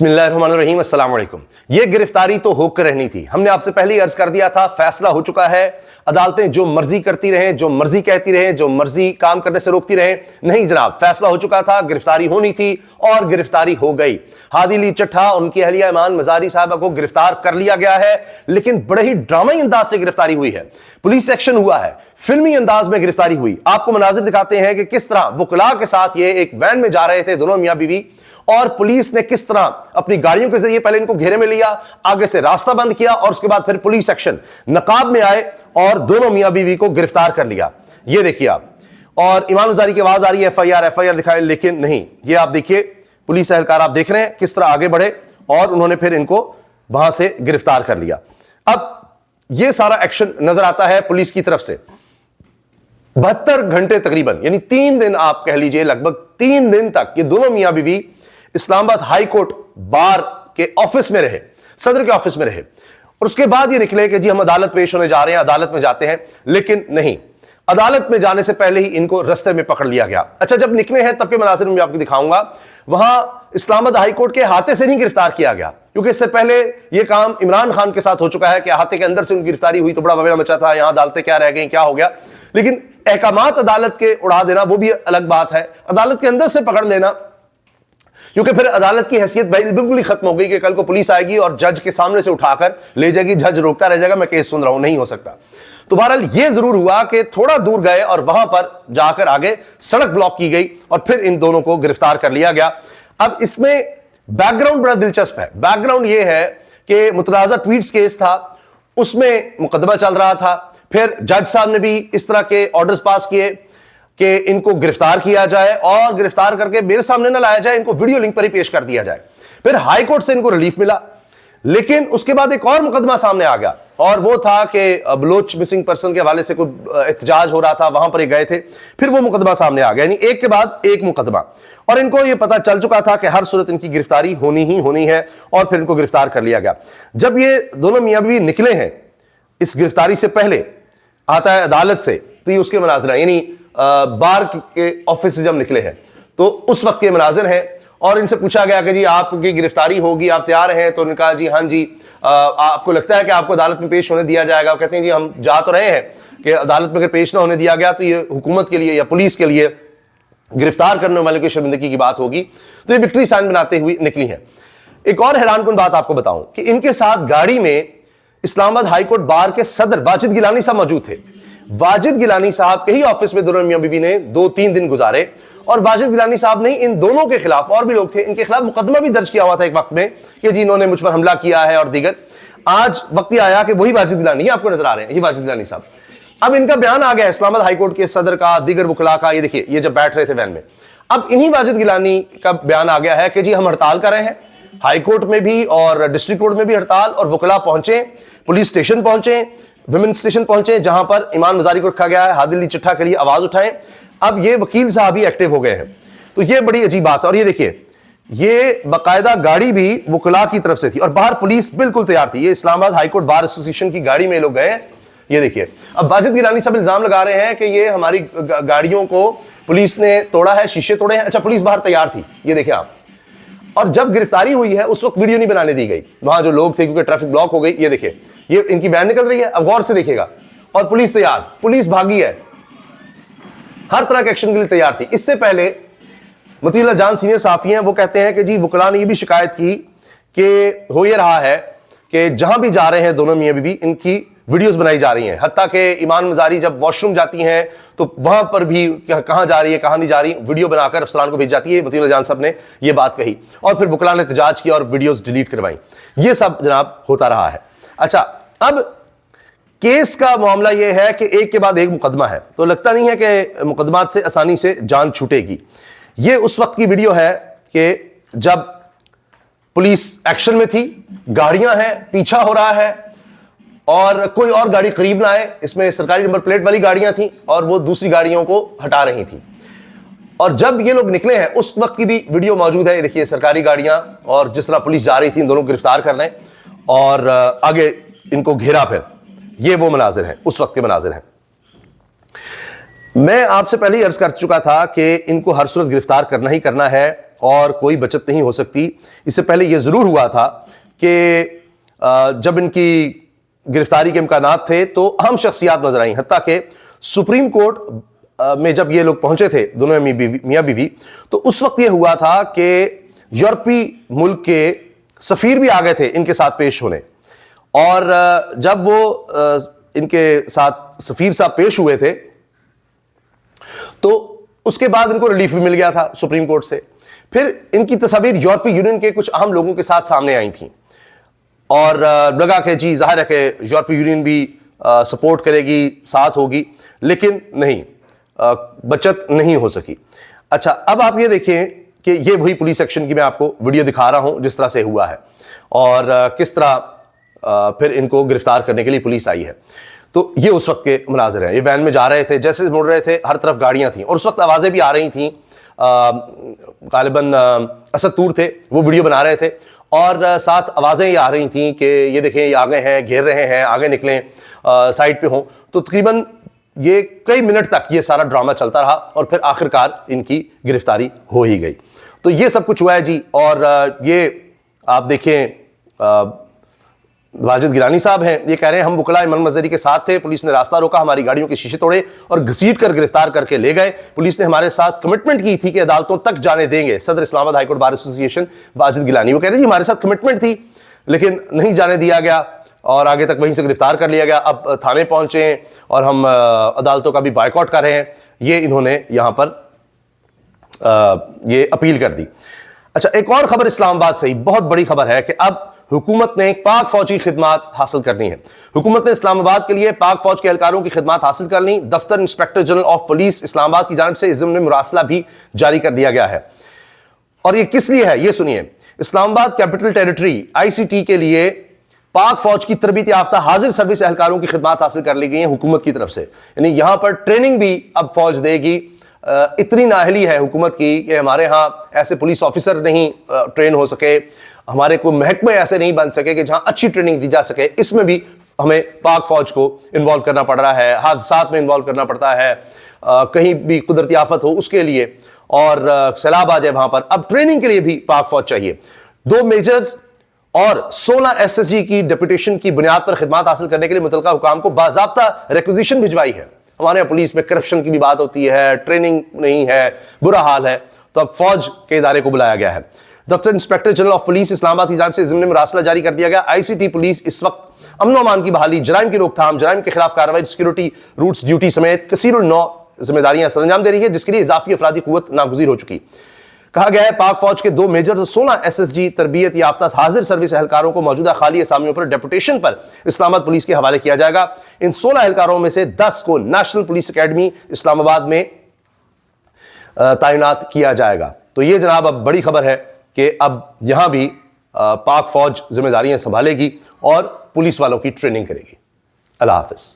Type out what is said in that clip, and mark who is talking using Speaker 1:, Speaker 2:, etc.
Speaker 1: बिस्मिल्लाहिर्रहमानिर्रहीम, अस्सलाम वालेकुम। ये गिरफ्तारी तो होकर रहनी थी। हमने आपसे पहले ही अर्ज कर दिया था, फैसला हो चुका है। अदालतें जो मर्जी करती रहें, जो मर्जी कहती रहें, जो मर्जी काम करने से रोकती रहें, नहीं जनाब, फैसला हो चुका था, गिरफ्तारी होनी थी और गिरफ्तारी हो गई। हादी अली चट्ठा, उनकी अहलिया ईमान मजारी साहबा को गिरफ्तार कर लिया गया है, लेकिन बड़े ही ड्रामाई अंदाज से गिरफ्तारी हुई है। पुलिस एक्शन हुआ है, फिल्मी अंदाज में गिरफ्तारी हुई। आपको मनाजिर दिखाते हैं कि किस तरह वकला के साथ ये एक वैन में जा रहे थे दोनों मियां बीवी, और पुलिस ने किस तरह अपनी गाड़ियों के जरिए पहले इनको घेरे में लिया, आगे से रास्ता बंद किया और उसके बाद फिर पुलिस एक्शन, नकाब में आए और दोनों मियां बीवी को गिरफ्तार कर लिया। ये देखिए आप, और इमाम मजारी की आवाज आ रही है एफआईआर दिखाए, लेकिन नहीं। ये आप देखिए, पुलिस एहलकार आप देख रहे हैं किस तरह आगे बढ़े और उन्होंने फिर इनको वहां से गिरफ्तार कर लिया। अब यह सारा एक्शन नजर आता है पुलिस की तरफ से। 72 घंटे तकरीबन, यानी 3 दिन आप कह लीजिए, लगभग 3 दिन तक ये दोनों मियां बीवी इस्लामाबाद हाई कोर्ट बार के ऑफिस में रहे, सदर के ऑफिस में रहे, और उसके बाद ये निकले कि जी हम अदालत पेश होने जा रहे हैं, अदालत में जाते हैं। लेकिन नहीं, अदालत में जाने से पहले ही इनको रस्ते में पकड़ लिया गया। अच्छा, जब निकले हैं तब के मनासिर में आपको दिखाऊंगा। वहां इस्लामाबाद हाई कोर्ट के अहाते से नहीं गिरफ्तार किया गया, क्योंकि इससे पहले यह काम इमरान खान के साथ हो चुका है कि अहाते के अंदर से उनकी गिरफ्तारी हुई तो बड़ा बवाल मचा था, यहां अदालतें क्या रह गई, क्या हो गया। लेकिन अहकामात अदालत के उड़ा देना वो भी अलग बात है, अदालत के अंदर से पकड़ लेना, क्योंकि फिर अदालत की हैसियत बिल्कुल ही खत्म हो गई कि कल को पुलिस आएगी और जज के सामने से उठाकर ले जाएगी, जज रोकता रह जाएगा मैं केस सुन रहा हूं, नहीं हो सकता। तो बहरहाल यह जरूर हुआ कि थोड़ा दूर गए और वहां पर जाकर आगे सड़क ब्लॉक की गई और फिर इन दोनों को गिरफ्तार कर लिया गया। अब इसमें बैकग्राउंड बड़ा दिलचस्प है। बैकग्राउंड यह है कि मुतनाज़ा ट्वीट्स केस था, उसमें मुकदमा चल रहा था, फिर जज साहब ने भी इस तरह के ऑर्डर्स पास किए कि इनको गिरफ्तार किया जाए और गिरफ्तार करके मेरे सामने ना लाया जाए, इनको वीडियो लिंक पर ही पेश कर दिया जाए। फिर हाई कोर्ट से इनको रिलीफ मिला, लेकिन उसके बाद एक और मुकदमा सामने आ गया, और वो था कि बलोच मिसिंग पर्सन के हवाले से कोई एहतजाज हो रहा था, वहां पर ये गए थे। फिर वो मुकदमा सामने आ गया, यानी एक के बाद एक मुकदमा, और इनको ये पता चल चुका था कि हर सूरत इनकी गिरफ्तारी होनी ही होनी है, और फिर इनको गिरफ्तार कर लिया गया। जब ये दोनों मियां बीवी निकले हैं, इस गिरफ्तारी से पहले आता है अदालत से, तो ये उसके मनाजिर, यानी बार के ऑफिस से जब निकले हैं तो उस वक्त के मनाजिर हैं। और इनसे पूछा गया कि जी आपकी गिरफ्तारी होगी, आप तैयार हैं? तो उन्होंने कहा जी हाँ जी। आपको लगता है कि आपको अदालत में पेश होने दिया जाएगा? कहते हैं जी हम जा तो रहे हैं कि अदालत में अगर पेश ना होने दिया गया तो ये हुकूमत के लिए या पुलिस के लिए गिरफ्तार करने वाले की शर्मिंदगी की बात होगी। तो ये विक्ट्री साइन बनाते हुए निकली है। एक और हैरानकुन बात आपको बताऊं कि इनके साथ गाड़ी में इस्लामाबाद हाईकोर्ट बार के सदर वाजिद गिलानी साहब मौजूद थे। वाजिद गिलानी साहब के ही ऑफिस में दोनों मियां बीवी ने 2-3 दिन गुजारे, और वाजिद गिलानी साहब नहीं, इन दोनों के खिलाफ और भी लोग थे, इनके खिलाफ मुकदमा भी दर्ज किया हुआ था एक वक्त में कि जी इन्होंने मुझ पर हमला किया है और दीगर। आज वक्त आया कि वही वाजिद गिलानी आपको नजर आ रहे हैं, ये वाजिद गिलानी साहब। अब इनका बयान आ गया इस्लामाबाद हाईकोर्ट के सदर का, दीगर वकला का। ये देखिए, ये जब बैठ रहे थे वैन में, अब इन्हीं वाजिद गिलानी का बयान आ गया है कि जी हम हड़ताल कर रहे हैं, हाईकोर्ट में भी और डिस्ट्रिक्ट कोर्ट में भी हड़ताल, और वकला पहुंचे, पुलिस स्टेशन पहुंचे, विमेन स्टेशन पहुंचे, जहां पर इमाम मजारी को रखा गया है, हादी अली चट्ठा के लिए आवाज उठाएं। अब ये वकील साहब भी एक्टिव हो गए हैं, तो ये बड़ी अजीब बात है। और ये देखिए, ये बाकायदा गाड़ी भी वकला की तरफ से थी और बाहर पुलिस बिल्कुल तैयार थी। ये इस्लामाबाद हाईकोर्ट बार एसोसिएशन की गाड़ी में लोग गए। ये देखिए, अब वाजिद गिलानी साहब इल्जाम लगा रहे हैं कि ये हमारी गाड़ियों को पुलिस ने तोड़ा है, शीशे तोड़े हैं। अच्छा, पुलिस बाहर तैयार थी, ये देखिए आप। और जब गिरफ्तारी हुई है उस वक्त वीडियो नहीं बनाने दी गई, वहां जो लोग थे, क्योंकि ट्रैफिक ब्लॉक हो गई। ये देखिए, ये इनकी वैन निकल रही है, अब गौर से देखिएगा, और पुलिस तैयार, पुलिस भागी है, हर तरह के एक्शन के लिए तैयार थी। इससे पहले मतीउल्लाह जान सीनियर साफी हैं, वो कहते हैं कि जी वकला ने ये भी शिकायत की कि हो ये रहा है कि जहां भी जा रहे हैं दोनों मियां बीवी, इनकी वीडियोस बनाई जा रही हैं। हत्ता कि ईमान मजारी जब वॉशरूम जाती हैं तो वहां पर भी कहां जा रही है कहां नहीं जा रही, वीडियो बनाकर अफसरान को भेज जाती है। मतीउल्लाह जान साहब ने यह बात कही, और फिर वकला ने एहतजाज किया और वीडियोस डिलीट करवाई। ये सब जनाब होता रहा है। अच्छा, अब केस का मामला यह है कि एक के बाद एक मुकदमा है, तो लगता नहीं है कि मुकदमात से आसानी से जान छूटेगी। यह उस वक्त की वीडियो है कि जब पुलिस एक्शन में थी, गाड़ियां हैं, पीछा हो रहा है, और कोई और गाड़ी करीब ना आए। इसमें सरकारी नंबर प्लेट वाली गाड़ियां थी और वो दूसरी गाड़ियों को हटा रही थी। और जब ये लोग निकले हैं उस वक्त की भी वीडियो मौजूद है। देखिए, सरकारी गाड़ियां और जिस तरह पुलिस जा रही थी इन दोनों को गिरफ्तार करने, और आगे इनको घेरा। फिर ये वो मनाजिर हैं, उस वक्त के मनाजिर हैं। मैं आपसे पहले ही अर्ज कर चुका था कि इनको हर सूरत गिरफ्तार करना ही करना है, اور کوئی بچت نہیں ہو سکتی. اس سے پہلے یہ ضرور ہوا تھا کہ جب ان کی گرفتاری کے امکانات تھے تو اہم شخصیات نظر آئیں, حتیٰ کہ سپریم کورٹ میں جب یہ لوگ پہنچے تھے دونوں میاں بیوی, تو اس وقت یہ ہوا تھا کہ یورپی ملک کے سفیر بھی آ گئے تھے ان کے ساتھ پیش ہونے, اور جب وہ ان کے ساتھ سفیر صاحب پیش ہوئے تھے تو اس کے بعد ان کو ریلیف بھی مل گیا تھا سپریم کورٹ سے. پھر ان کی تصاویر یورپی یونین کے کچھ اہم لوگوں کے ساتھ سامنے آئی تھیں, اور لگا کہ جی ظاہر ہے کہ یورپی یونین بھی سپورٹ کرے گی, ساتھ ہوگی, لیکن نہیں, بچت نہیں ہو سکی. اچھا, اب آپ یہ دیکھیں کہ یہ وہی پولیس ایکشن کی میں آپ کو ویڈیو دکھا رہا ہوں جس طرح سے ہوا ہے, اور کس طرح پھر ان کو گرفتار کرنے کے لیے پولیس آئی ہے. تو یہ اس وقت کے مناظر ہیں. یہ وین میں جا رہے تھے, جیسے مڑ رہے تھے ہر طرف گاڑیاں تھیں, اور اس وقت آوازیں بھی آ رہی تھیں. غالباً اسد طور تھے, وہ ویڈیو بنا رہے تھے, اور ساتھ آوازیں یہ آ رہی تھیں کہ یہ دیکھیں یہ آگے ہیں, گھیر رہے ہیں, آگے نکلیں, سائڈ پہ ہوں. تو تقریباً یہ کئی منٹ تک یہ سارا ڈرامہ چلتا رہا, اور پھر آخرکار ان کی گرفتاری ہو ہی گئی. تو یہ سب کچھ ہوا ہے جی. اور یہ آپ دیکھیں واجد گیلانی صاحب ہیں, یہ کہہ رہے ہیں ہم وکلاء ایمن مظہری کے ساتھ تھے, پولیس نے راستہ روکا, ہماری گاڑیوں کے شیشے توڑے اور گھسیٹ کر گرفتار کر کے لے گئے. پولیس نے ہمارے ساتھ کمٹمنٹ کی تھی کہ عدالتوں تک جانے دیں گے. صدر اسلام آباد ہائی کورٹ بار ایسوسی ایشن واجد گیلانی, وہ کہہ رہے ہیں جی ہمارے ساتھ کمٹمنٹ تھی لیکن نہیں جانے دیا گیا, اور آگے تک وہیں سے گرفتار کر لیا گیا. اب تھانے پہنچے ہیں اور ہم عدالتوں کا بھی بائیکاٹ کر رہے ہیں. یہ انہوں نے یہاں پر یہ اپیل کر دی. اچھا, ایک اور خبر اسلام آباد سے ہی بہت بڑی خبر ہے کہ اب حکومت نے پاک فوجی خدمات حاصل کرنی ہے. حکومت نے اسلام آباد کے لیے پاک فوج کے اہلکاروں کی خدمات حاصل کر لی. دفتر انسپیکٹر جنرل آف پولیس اسلام آباد کی جانب سے اس ضمن مراسلہ بھی جاری کر دیا گیا ہے. اور یہ کس لیے ہے یہ سنیے. اسلام آباد کیپٹل ٹیریٹری ICT کے لیے پاک فوج کی تربیت یافتہ حاضر سروس اہلکاروں کی خدمات حاصل کر لی گئی ہیں حکومت کی طرف سے. یعنی یہاں پر ٹریننگ بھی اب فوج دے گی. اتنی نااہلی ہے حکومت کی کہ ہمارے ہاں ایسے پولیس آفیسر نہیں ٹرین ہو سکے, ہمارے کوئی محکمے ایسے نہیں بن سکے کہ جہاں اچھی ٹریننگ دی جا سکے. اس میں بھی ہمیں پاک فوج کو انوالو کرنا پڑ رہا ہے, حادثات میں انوالو کرنا پڑتا ہے, کہیں بھی قدرتی آفت ہو اس کے لیے, اور سیلاب آ جائے وہاں پر. اب ٹریننگ کے لیے بھی پاک فوج چاہیے. 2 میجرز اور 16 SSG کی ڈیپوٹیشن کی بنیاد پر خدمات حاصل کرنے کے لیے متعلقہ حکام کو باضابطہ ریکوزیشن بھجوائی ہے. ہمارے یہاں پولیس میں کرپشن کی بھی بات ہوتی ہے, ٹریننگ نہیں ہے, برا حال ہے, تو اب فوج کے ادارے کو بلایا گیا ہے. دفتر انسپیکٹر جنرل آف پولیس اسلام آباد کی جانب سے ضمن مراسلہ جاری کر دیا گیا. ICT پولیس اس وقت امن و امان کی بحالی, جرائم کی روک تھام, جرائم کے خلاف کارروائی, سیکورٹی روٹس ڈیوٹی سمیت کثیر النوع ذمہ داریاں سر انجام دے رہی ہے, جس کے لیے اضافی افرادی قوت ناگزیر ہو چکی. کہا گیا ہے پاک فوج کے 2 میجر اور 16 SSG تربیت یافتہ حاضر سروس اہلکاروں کو موجودہ خالی اسامیوں پر ڈیپوٹیشن پر اسلام آباد پولیس کے حوالے کیا جائے گا. ان 16 اہلکاروں میں سے 10 کو نیشنل پولیس اکیڈمی اسلام آباد میں تعینات کیا جائے گا. تو یہ جناب اب بڑی خبر ہے کہ اب یہاں بھی پاک فوج ذمہ داریاں سنبھالے گی اور پولیس والوں کی ٹریننگ کرے گی. اللہ حافظ.